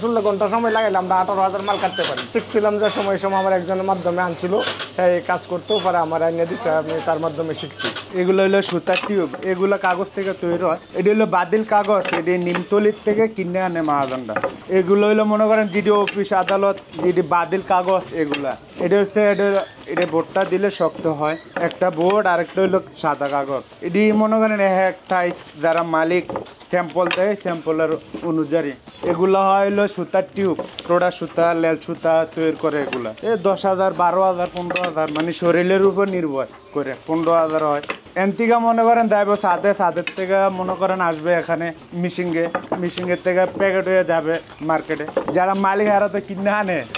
16 ঘন্টা সময় লাগাইলে আমরা 18,000 মাল কাটতে পারি। শিখছিলাম যে সময় আমার একজনের মাধ্যমে আনছিল, এই কাজ করতেও পারে, আমার আইনে দিচ্ছে, আমি তার মাধ্যমে শিখছি। এগুলো হলো সুতার টিউব, এগুলো কাগজ থেকে তৈরি হয়। এটি হলো বাতিল কাগজ, এটি নিমতলির থেকে কিনে আনে মহাজনরা। এগুলো হলো মনে করেন জিডি অফিস আদালত, জিডি বাতিল কাগজ এগুলা। এটা হচ্ছে এটা বোর্ডটা দিলে শক্ত হয়, একটা বোর্ড আর একটা হলো সাদা কাগজ। এটি মনে করেন এক সাইজ যারা মালিক স্যাম্পল দেয়, স্যাম্পলের অনুযায়ী এগুলো হয় হলো সুতার টিউব, টোড়া সুতা, লেল সুতা তৈরি করে এগুলা। 10,000, 12,000, 15,000 মানে শরীরের উপর নির্ভর করে 15,000 হয়। এন থেকে মনে করেন যাইব ছাদের থেকে মনে করেন আসবে এখানে মিশিংয়ের থেকে প্যাকেট হয়ে যাবে মার্কেটে। যারা মালিক এরা তো কিনে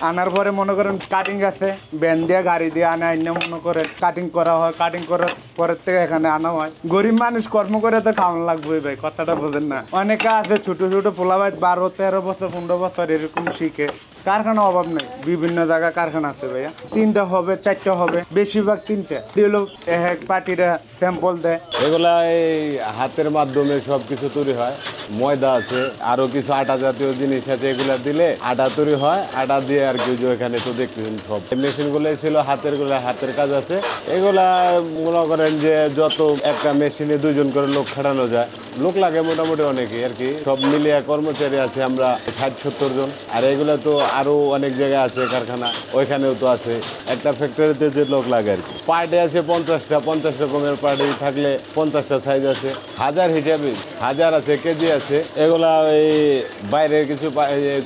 আনার পরে মনে করেন কাটিং আছে, ব্যান দিয়ে গাড়ি দিয়ে আনে, মনে করেন কাটিং করা হয়, কাটিং করার পরের থেকে এখানে আনা হয়। গরিব মানুষ কর্ম করে তো খাওয়ানো লাগবে ভাই, কথাটা বোঝেন না। অনেকে আছে ছোট ছোট পোলাবাই 12, 13 বছর, 15 বছর এরকম শিখে। কারখানা অভাব নেই, বিভিন্ন জায়গায় কারখানা আছে ভাইয়া, 3টা হবে 4টা হবে, বেশিরভাগ 3টা। এক পার্টিরা স্যাম্পল দেয়। এগুলা এই হাতের মাধ্যমে সবকিছু তৈরি হয়। ময়দা আছে, আরো কিছু আটা জাতীয় জিনিস আছে, এগুলা দিলে আটা তৈরি হয়। আটা দিয়ে আর কি এখানে তো দেখতেছেন সব মেশিন গুলাই ছিল, হাতের কাজ আছে। এগুলা মনে করেন যে যত একটা মেশিনে 2 জন করে লোক খাটানো যায়, লোক লাগে মোটামুটি অনেকে আর কি। সব মিলিয়ে কর্মচারী আছে আমরা 60-70 জন। আর এগুলা তো আরো অনেক জায়গায় আছে কারখানা, ওইখানেও তো আছে। একটা ফ্যাক্টরিতে যে লোক লাগে আর কি। পার্টে আছে 50টা, 50 রকমের পার্টে থাকলে 50টা সাইজ আছে। হাজার হিসাবে হাজার আছে, কেজি আছে। এগুলা এই বাইরের কিছু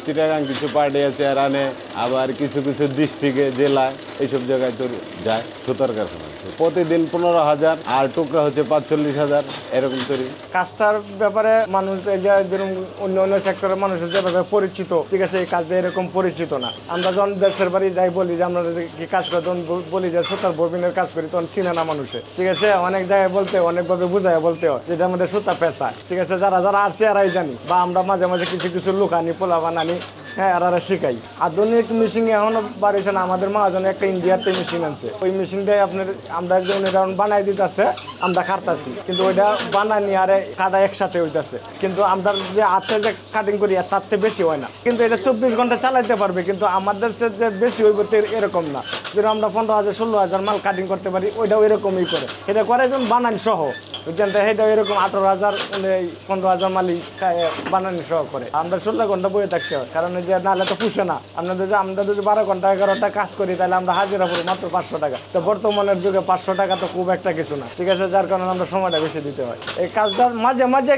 চিটাগাং কিছু পার্টে আছে আর আনে, আবার কিছু কিছু ডিস্ট্রিক্টে, জেলায়, এইসব জায়গায় তো যায় সুতার কারখানা। প্রতিদিন 15,000 আর টুকরা হচ্ছে 45,000 এরকম তৈরি। কাজটার ব্যাপারে মানুষ যেরকম অন্য সেক্টরের মানুষের যেভাবে পরিচিত, ঠিক আছে, এই কাজটা এরকম পরিচিত না। আমরা যখন দেশের বাড়ি যাই বলি যে আমরা কি কাজ করি, তখন বলি যে সুতার ববিনের কাজ করি, তখন চিনে না মানুষে, ঠিক আছে। অনেক জায়গায় বলতে অনেকভাবে বুঝায় বলতে হয় যেটা আমাদের সুতা পেশা, ঠিক আছে। যারা আসছে এরাই জানি, বা আমরা মাঝে মাঝে কিছু লোক আনি, পোলাপান আনি, হ্যাঁ, এরা শিখাই। আধুনিক মেশিন এখনো বাড়িছে না। আমাদের মহাজনে একটা ইন্ডিয়াতে মেশিন আনছে, ওই মেশিন দিয়ে আপনার আমরা একজন বানাই দিতেছে, আমরা কাটতেছি, কিন্তু ওইটা বানানি আরে কাটা একসাথে হইতেছে। কিন্তু আমরা যে হাতে যে কাটিং করি তার থেকে বেশি হয় না, কিন্তু এটা 24 ঘন্টা চালাইতে পারবে, কিন্তু আমাদের যে বেশি হইব এরকম না। যেরকম আমরা 15,000, 16,000 মাল কাটিং করতে পারি, ওইটাও এরকমই করে। এটা করে একজন বানানি সহ, বুঝছেন তো, সেটাও এরকম 18,000, 15,000 মালিক বানানি সহ করে। আমরা 16 ঘন্টা বয়ে থাকতে হয়, কারণ যে নাহলে তো পুষে না। আমরা যদি 12 ঘন্টা 11টা কাজ করি, তাহলে আমরা হাজিরা পড়ি মাত্র 500 টাকা। তো বর্তমানের যুগে 500 টাকা তো খুব একটা কিছু না, ঠিক আছে। যার কারণে আমরা সময়টা বেশি দিতে হয়। এই কাজটার মাঝে মাঝে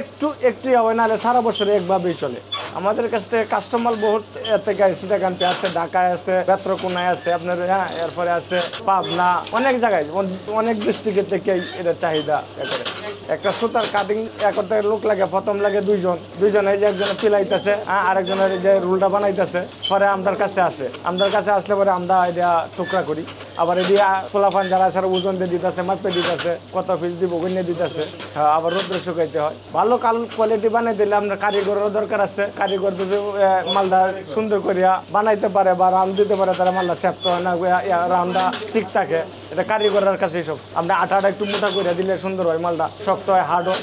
একটু হয়, নাহলে সারা বছর একভাবেই চলে। আমাদের কাছ থেকে কাস্টমার বহুত থেকে সিটাগান্তে আছে, ঢাকায় আছে, নেত্রকোনায় আছে, আপনার, হ্যাঁ, এরপরে আছে পাবনা, অনেক জায়গায়, অনেক ডিস্ট্রিক্টের থেকেই এটা চাহিদা করে। একটা সুতার কাটিং করতে লোক লাগে, প্রথম লাগে 2 জন, এই যে একজনে পিলাইতেছে, আরেকজনের যে রুলটা বানাইতেছে, পরে আমাদের কাছে আসলে পরে আমরা এটা টুকরা করি। আবার এটি পোলাপান যারা আছে ওজন দিয়ে দিতেছে, মাপে দিতেছে, কত পিস দিব গুনে দিতেছে, আবার রোদ্রে শুকাইতে হয়। ভালো কোয়ালিটি বানাই দিলে আপনার কারিগরেরও দরকার আছে। কারিগর যদি মালটা সুন্দর করিয়া বানাইতে পারে বা রাউন্ড দিতে পারে, তারা মালটা সেপ্ত হয় না, রাউন্ডটা ঠিক থাকে। এটা কারিগরের কাছেই সব। আমরা আটাটা একটু মোটা করে দিলে সুন্দর হয়, মালটা শক্ত হয়, হার্ড হয়।